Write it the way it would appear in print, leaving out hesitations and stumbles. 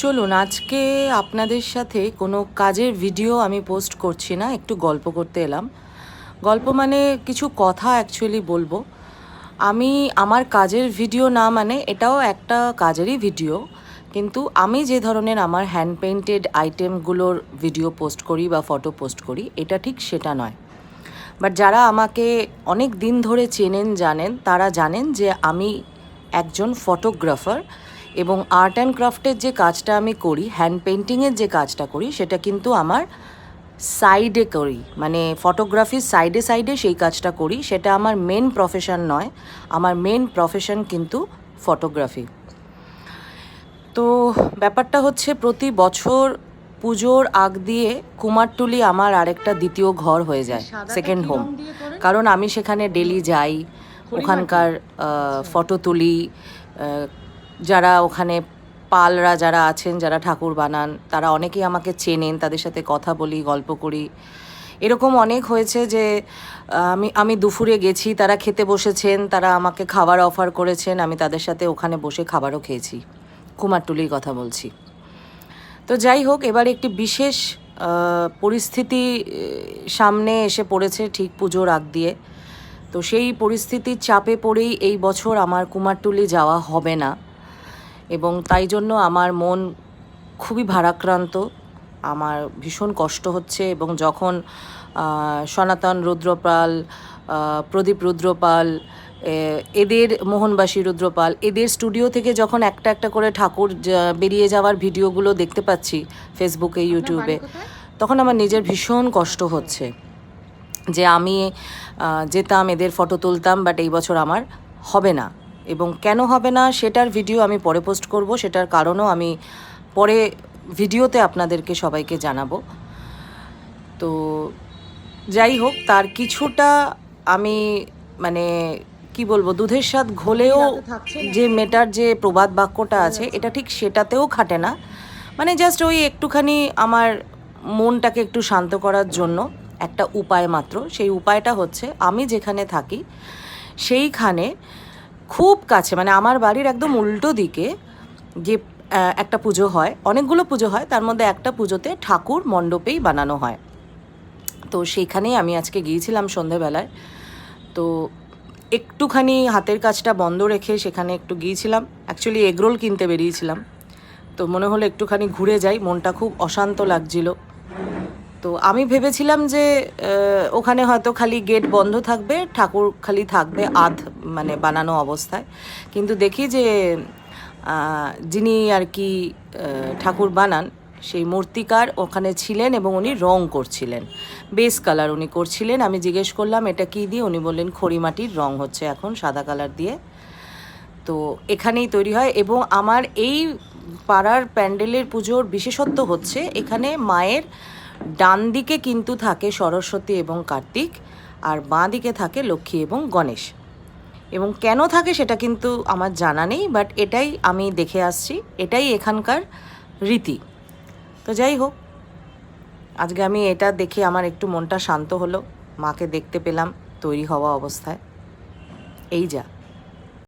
চলুন আজকে আপনাদের সাথে কোনো কাজের ভিডিও আমি পোস্ট করছি না, একটু গল্প করতে এলাম। গল্প মানে কিছু কথা অ্যাকচুয়ালি বলবো। আমি আমার কাজের ভিডিও না মানে এটাও একটা কাজেরই ভিডিও, কিন্তু আমি যে ধরনের আমার হ্যান্ড পেইন্টেড আইটেমগুলোর ভিডিও পোস্ট করি বা ফটো পোস্ট করি এটা ঠিক সেটা নয়। বাট যারা আমাকে অনেক দিন ধরে চেনেন জানেন তারা জানেন যে আমি একজন ফটোগ্রাফার এবং আর্ট অ্যান্ড ক্রাফটের যে কাজটা আমি করি, হ্যান্ড পেইন্টিংয়ের যে কাজটা করি সেটা কিন্তু আমার সাইডে করি, মানে ফটোগ্রাফির সাইডে সাইডে সেই কাজটা করি। সেটা আমার মেন প্রফেশন নয়, আমার মেন প্রফেশন কিন্তু ফটোগ্রাফি। তো ব্যাপারটা হচ্ছে প্রতি বছর পুজোর আগ দিয়ে কুমারটুলি আমার আরেকটা দ্বিতীয় ঘর হয়ে যায়, সেকেন্ড হোম। কারণ আমি সেখানে ডেলি যাই, ওখানকার ফটো তুলি। যারা ওখানে পালরা যারা আছেন, যারা ঠাকুর বানান, তারা অনেকেই আমাকে চেনেন, তাদের সাথে কথা বলি, গল্প করি। এরকম অনেক হয়েছে যে আমি দুপুরে গেছি, তারা খেতে বসেছেন, তারা আমাকে খাবার অফার করেছেন, আমি তাদের সাথে ওখানে বসে খাবারও খেয়েছি। কুমারটুলির কথা বলছি। তো যাই হোক, এবার একটি বিশেষ পরিস্থিতি সামনে এসে পড়েছে ঠিক পুজোর আগ দিয়ে। তো সেই পরিস্থিতির চাপে পড়েই এই বছর আমার কুমারটুলি যাওয়া হবে না, এবং তাই জন্য আমার মন খুবই ভারাক্রান্ত, আমার ভীষণ কষ্ট হচ্ছে। এবং যখন সনাতন রুদ্রপাল, প্রদীপ রুদ্রপাল, এদের মোহনবাসী রুদ্রপাল, এদের স্টুডিও থেকে যখন একটা একটা করে ঠাকুর বেরিয়ে যাওয়ার ভিডিওগুলো দেখতে পাচ্ছি ফেসবুকে, ইউটিউবে, তখন আমার নিজের ভীষণ কষ্ট হচ্ছে যে আমি যেতাম, এদের ফটো তুলতাম, বাট এই বছর আমার হবে না। এবং কেন হবে না সেটার ভিডিও আমি পরে পোস্ট করব, সেটার কারণও আমি পরে ভিডিওতে আপনাদেরকে সবাইকে জানাবো। তো যাই হোক, তার কিছুটা আমি মানে কি বলবো, দুধের স্বাদ ঘোলেও যে মেটার যে প্রবাদ বাক্যটা আছে, এটা ঠিক সেটাতেও খাটে না। মানে জাস্ট ওই একটুখানি আমার মনটাকে একটু শান্ত করার জন্য একটা উপায় মাত্র। সেই উপায়টা হচ্ছে, আমি যেখানে থাকি সেইখানে খুব কাছে, মানে আমার বাড়ির একদম উল্টো দিকে যে একটা পুজো হয়, অনেকগুলো পুজো হয়, তার মধ্যে একটা পুজোতে ঠাকুর মণ্ডপেই বানানো হয়। তো সেইখানেই আমি আজকে গিয়েছিলাম সন্ধেবেলায়। তো একটুখানি হাতের কাজটা বন্ধ রেখে সেখানে একটু গিয়েছিলাম, অ্যাকচুয়ালি এগরোল কিনতে বেরিয়েছিলাম। তো মনে হলো একটুখানি ঘুরে যাই, মনটা খুব অশান্ত লাগছিল। তো আমি ভেবেছিলাম যে ওখানে হয়তো খালি গেট বন্ধ থাকবে, ঠাকুর খালি থাকবে মানে বানানো অবস্থায়। কিন্তু দেখি যে যিনি আর কি ঠাকুর বানান সেই মূর্তিকার ওখানে ছিলেন এবং উনি রং করছিলেন, বেস কালার উনি করছিলেন। আমি জিজ্ঞেস করলাম এটা কী দিয়ে, উনি বললেন খড়িমাটির রং হচ্ছে এখন সাদা কালার দিয়ে, তো এখানেই তৈরি হয়। এবং আমার এই পাড়ার প্যান্ডেলের পুজোর বিশেষত্ব হচ্ছে, এখানে মায়ের ডান দিকে কিন্তু থাকে সরস্বতী এবং কার্তিক, আর বাঁ দিকে থাকে লক্ষ্মী এবং গণেশ। এবং কেন থাকে সেটা কিন্তু আমার জানা নেই, বাট এটাই আমি দেখে আসছি, এটাই এখানকার রীতি। তো যাই হোক, আজকে আমি এটা দেখে আমার একটু মনটা শান্ত হলো, মাকে দেখতে পেলাম তৈরি হওয়া অবস্থায়। এই যা।